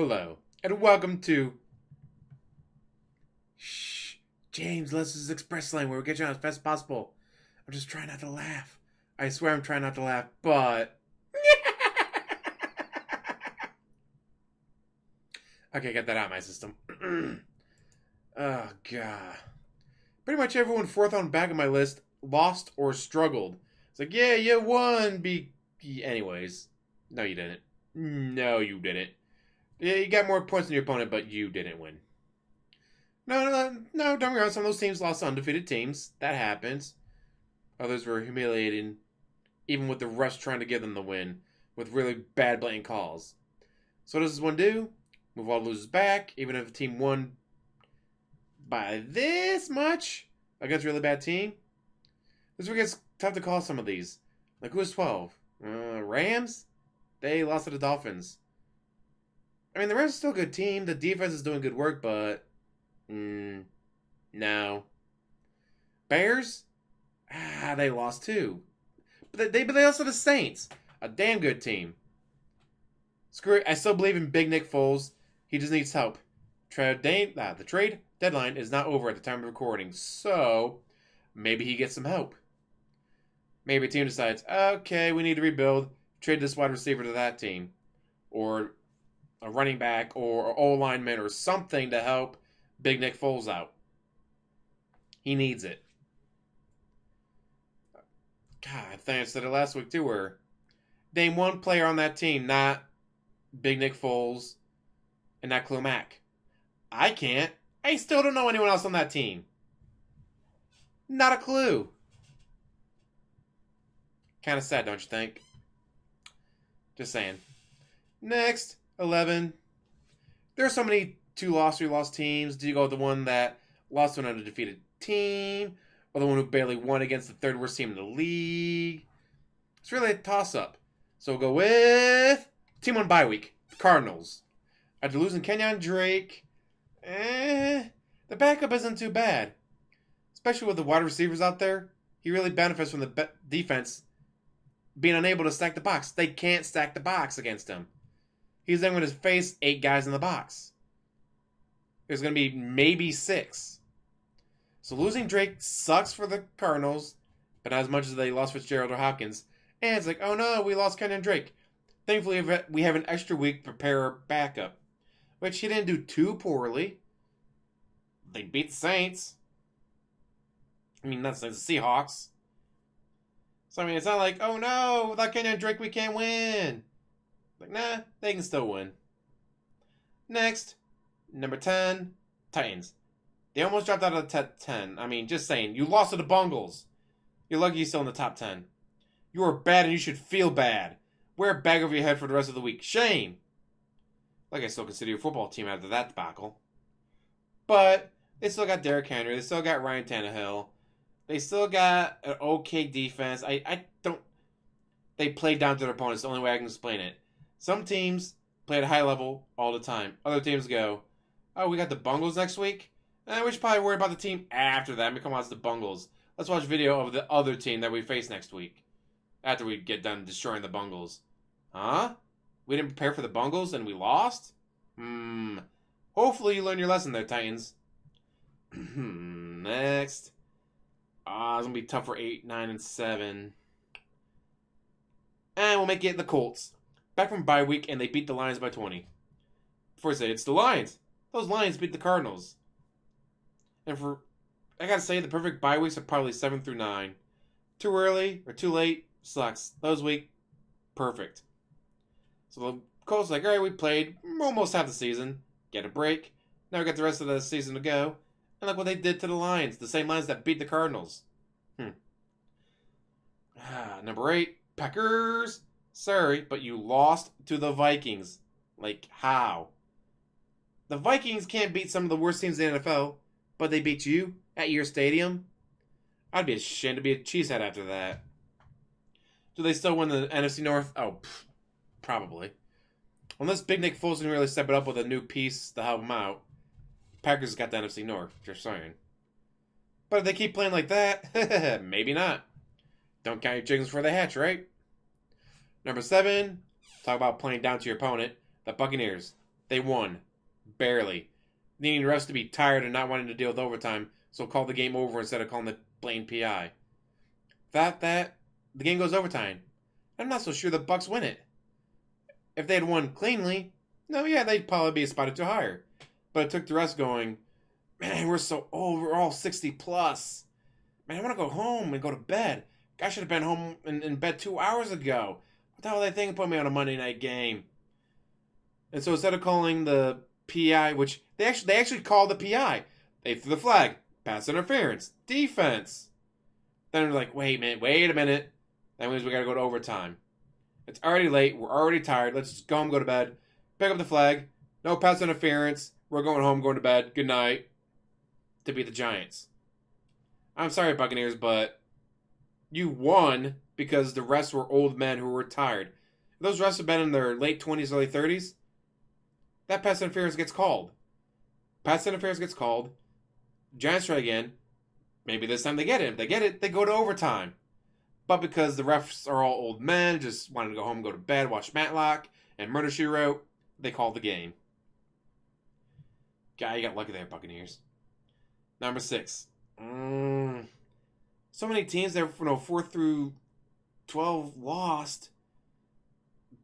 Hello, and welcome to Shh, James Leslie's Express Lane, where we get you on as fast as possible. I'm just trying not to laugh. I swear I'm trying not to laugh, but okay, get that out of my system. Oh god, pretty much everyone fourth on back of my list lost or struggled. It's like, yeah, you won. Anyways, no, you didn't. No, you didn't. Yeah, you got more points than your opponent, but you didn't win. No, don't get me wrong. Some of those teams lost to undefeated teams. That happens. Others were humiliated, even with the refs trying to give them the win, with really bad blatant calls. So what does this one do? Move all losers back, even if a team won by this much against a really bad team. This one gets tough to call some of these. Like, who was 12? Rams? They lost to the Dolphins. I mean, the Rams are still a good team. The defense is doing good work, but no. Bears? They lost too. But they also the Saints. A damn good team. Screw it. I still believe in Big Nick Foles. He just needs help. The trade deadline is not over at the time of recording, so maybe he gets some help. Maybe a team decides, okay, we need to rebuild. Trade this wide receiver to that team. Or a running back or an O-lineman or something to help Big Nick Foles out. He needs it. God, I think I said it last week too, where name one player on that team, not Big Nick Foles and not Khalil Mack. I can't. I still don't know anyone else on that team. Not a clue. Kind of sad, don't you think? Just saying. Next, 11. There are so many 2-loss, 3-loss teams. Do you go with the one that lost to an undefeated team? Or the one who barely won against the third worst team in the league? It's really a toss-up. So we'll go with team on bye week. Cardinals. After losing Kenyon Drake, the backup isn't too bad. Especially with the wide receivers out there. He really benefits from the defense being unable to stack the box. They can't stack the box against him. He's then going to face 8 guys in the box. There's going to be maybe 6. So losing Drake sucks for the Cardinals, but not as much as they lost Fitzgerald or Hopkins. And it's like, oh no, we lost Kenyon Drake. Thankfully, we have an extra week to prepare our backup, which he didn't do too poorly. They beat the Saints. I mean, not the Saints, the Seahawks. So, I mean, it's not like, oh no, without Kenyon Drake, we can't win. Like, nah, they can still win. Next, number 10, Titans. They almost dropped out of the top 10. I mean, just saying, you lost to the Bungles. You're lucky you're still in the top 10. You are bad and you should feel bad. Wear a bag over your head for the rest of the week. Shame. Like, I still consider you a football team after that debacle. But they still got Derrick Henry. They still got Ryan Tannehill. They still got an okay defense. I don't... They played down to their opponents. The only way I can explain it. Some teams play at a high level all the time. Other teams go, oh, we got the Bungles next week? We should probably worry about the team after that. I mean, come on, it's the Bungles. Let's watch video of the other team that we face next week. After we get done destroying the Bungles. Huh? We didn't prepare for the Bungles and we lost? Hopefully you learn your lesson there, Titans. Next. It's going to be tough for 8, 9, and 7. And we'll make it the Colts. Back from bye week, and they beat the Lions by 20. Before I say it's the Lions. Those Lions beat the Cardinals. And I gotta say, the perfect bye weeks are probably 7 through 9. Too early or too late sucks. Those week, perfect. So the Colts are like, alright, we played almost half the season. Get a break. Now we got the rest of the season to go. And look what they did to the Lions. The same Lions that beat the Cardinals. Number 8, Packers. Sorry, but you lost to the Vikings. Like, how? The Vikings can't beat some of the worst teams in the NFL, but they beat you at your stadium? I'd be ashamed to be a cheesehead after that. Do they still win the NFC North? Oh, probably. Unless Big Nick Foles can really step it up with a new piece to help him out. Packers got the NFC North, just saying. But if they keep playing like that, maybe not. Don't count your chickens before they hatch, right? Number 7, talk about playing down to your opponent, the Buccaneers. They won. Barely. Needing the refs to be tired and not wanting to deal with overtime, so call the game over instead of calling the blamed PI. That, the game goes overtime. I'm not so sure the Bucks win it. If they had won cleanly, no, yeah, they'd probably be a spot or two higher. But it took the refs going, man, we're so old, we're all 60 plus. Man, I want to go home and go to bed. I should have been home in bed 2 hours ago. What the hell are they thinking putting me on a Monday night game? And so instead of calling the PI, which they actually called the PI, they threw the flag, pass interference, defense. Then they're like, wait a minute. That means we got to go to overtime. It's already late. We're already tired. Let's just go home, go to bed. Pick up the flag. No pass interference. We're going home, going to bed. Good night. To beat the Giants. I'm sorry, Buccaneers, but you won because the rest were old men who were tired. If those refs have been in their late 20s, early 30s, that pass interference gets called. Pass interference gets called. Giants try again. Maybe this time they get it. If they get it, they go to overtime. But because the refs are all old men, just wanting to go home, go to bed, watch Matlock and Murder, She Wrote, they called the game. Guy, you got lucky there, Buccaneers. Number 6. So many teams there, 4 through 12 lost.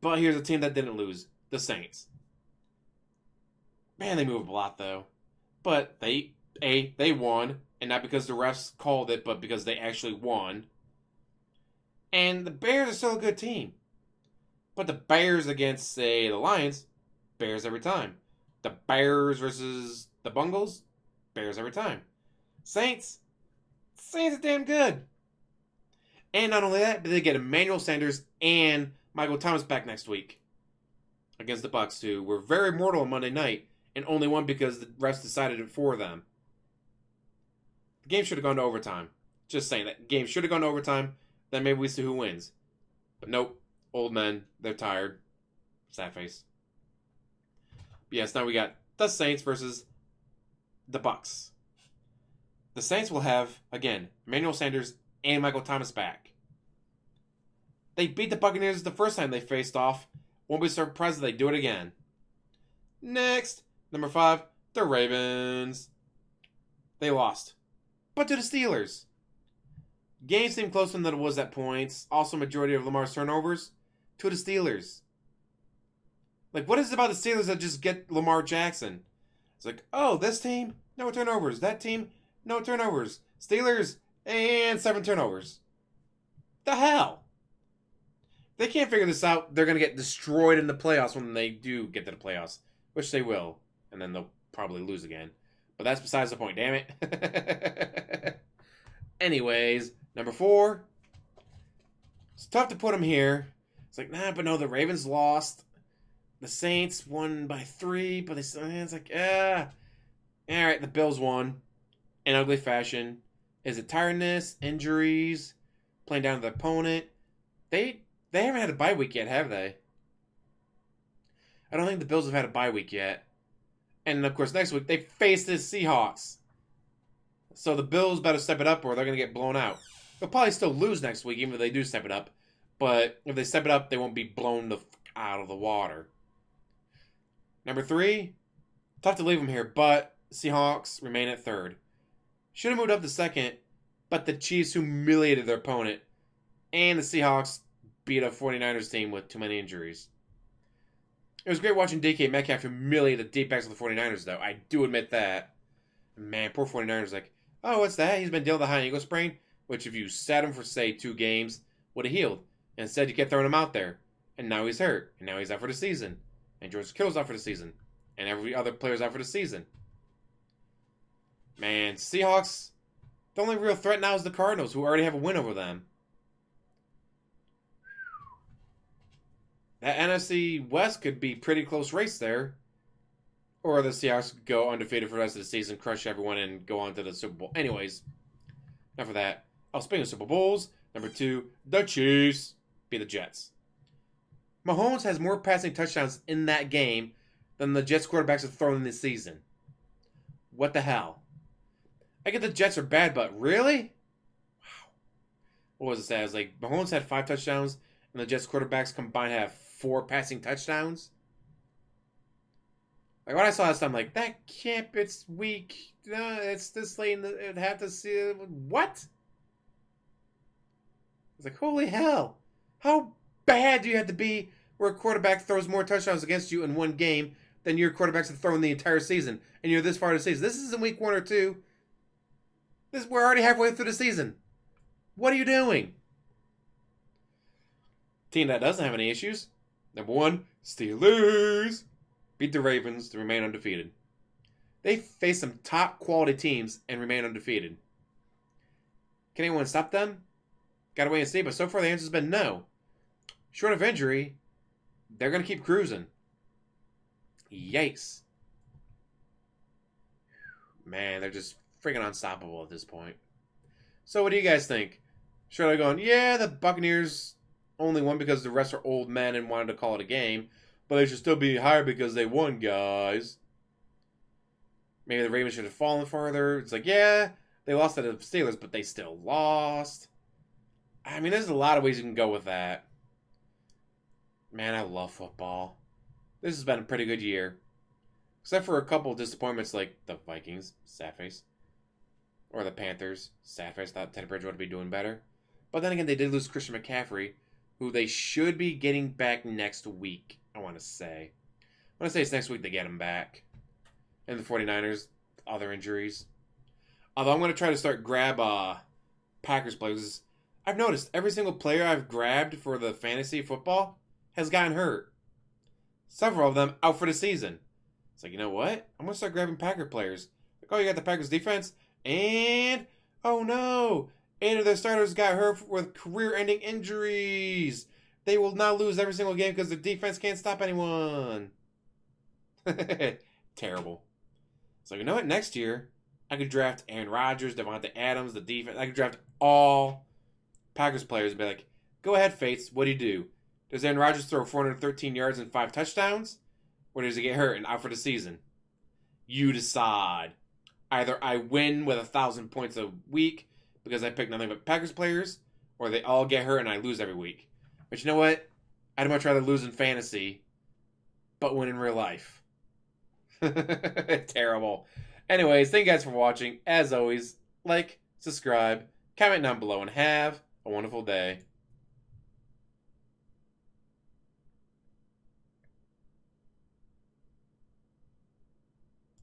But here's a team that didn't lose. The Saints. Man, they move a lot, though. But they won. And not because the refs called it, but because they actually won. And the Bears are still a good team. But the Bears against, say, the Lions, Bears every time. The Bears versus the Bungles, Bears every time. Saints are damn good. And not only that, but they get Emmanuel Sanders and Michael Thomas back next week against the Bucs, who were very mortal on Monday night and only won because the refs decided it for them. The game should have gone to overtime. Just saying, that game should have gone to overtime. Then maybe we see who wins. But nope. Old men. They're tired. Sad face. But yes, now we got the Saints versus the Bucs. The Saints will have, again, Emmanuel Sanders and Michael Thomas back. They beat the Buccaneers the first time they faced off. Won't be surprised if they do it again. Next, number 5, the Ravens. They lost. But to the Steelers. Game seemed closer than it was at points. Also, majority of Lamar's turnovers to the Steelers. Like, what is it about the Steelers that just get Lamar Jackson? It's like, oh, this team, no turnovers. That team, no turnovers. Steelers, and 7 turnovers. The hell? They can't figure this out. They're going to get destroyed in the playoffs when they do get to the playoffs, which they will. And then they'll probably lose again. But that's besides the point, damn it. Anyways, number 4. It's tough to put them here. It's like, nah, but no, the Ravens lost. The Saints won by 3, but it's like, Alright, the Bills won in ugly fashion. Is it tiredness, injuries, playing down to the opponent? They haven't had a bye week yet, have they? I don't think the Bills have had a bye week yet. And, of course, next week, they face the Seahawks. So the Bills better step it up or they're going to get blown out. They'll probably still lose next week, even if they do step it up. But if they step it up, they won't be blown out of the water. Number 3, tough to leave them here, but Seahawks remain at 3rd. Should have moved up to 2nd, but the Chiefs humiliated their opponent. And the Seahawks beat a 49ers team with too many injuries. It was great watching DK Metcalf humiliate the deep backs of the 49ers, though. I do admit that. Man, poor 49ers, like, oh, what's that? He's been dealing with a high ankle sprain, which if you sat him for, say, 2 games, would have healed. Instead, you kept throwing him out there. And now he's hurt. And now he's out for the season. And George Kittle's out for the season. And every other player's out for the season. Man, Seahawks, the only real threat now is the Cardinals, who already have a win over them. That NFC West could be pretty close race there. Or the Seahawks could go undefeated for the rest of the season, crush everyone, and go on to the Super Bowl. Anyways, enough of that. Oh, speaking of Super Bowls, number 2, the Chiefs beat the Jets. Mahomes has more passing touchdowns in that game than the Jets quarterbacks have thrown in this season. What the hell? I get the Jets are bad, but really? Wow. What was it say? I was like, Mahomes had 5 touchdowns, and the Jets quarterbacks combined have 4 passing touchdowns? Like, when I saw this, I'm like, that can't, it's weak. No, it's this late, it'd have to see it. What? It's like, holy hell. How bad do you have to be where a quarterback throws more touchdowns against you in one game than your quarterbacks have thrown the entire season, and you're this far in the season? This isn't week 1 or 2. We're already halfway through the season. What are you doing? Team that doesn't have any issues. Number 1, Steelers beat the Ravens to remain undefeated. They face some top quality teams and remain undefeated. Can anyone stop them? Gotta wait and see, but so far the answer's been no. Short of injury, they're gonna keep cruising. Yikes. Man, they're just freaking unstoppable at this point. So what do you guys think? Should I go, yeah, the Buccaneers only won because the rest are old men and wanted to call it a game, but they should still be higher because they won, guys. Maybe the Ravens should have fallen further. It's like, yeah, they lost to the Steelers, but they still lost. I mean, there's a lot of ways you can go with that. Man, I love football. This has been a pretty good year. Except for a couple of disappointments like the Vikings, sad face. Or the Panthers, sad face. Thought Teddy Bridgewater would be doing better. But then again, they did lose Christian McCaffrey, who they should be getting back next week, I want to say. I want to say it's next week they get him back. And the 49ers, other injuries. Although I'm going to try to start grab Packers players. I've noticed every single player I've grabbed for the fantasy football has gotten hurt. Several of them out for the season. It's like, you know what? I'm going to start grabbing Packer players. Like, oh, you got the Packers defense? And, oh no, 8 of their starters got hurt with career-ending injuries. They will now lose every single game because the defense can't stop anyone. Terrible. So, you know what? Next year, I could draft Aaron Rodgers, Devontae Adams, the defense. I could draft all Packers players and be like, go ahead, Fates. What do you do? Does Aaron Rodgers throw 413 yards and 5 touchdowns? Or does he get hurt and out for the season? You decide. Either I win with 1,000 points a week because I pick nothing but Packers players, or they all get hurt and I lose every week. But you know what? I'd much rather lose in fantasy, but win in real life. Terrible. Anyways, thank you guys for watching. As always, like, subscribe, comment down below, and have a wonderful day.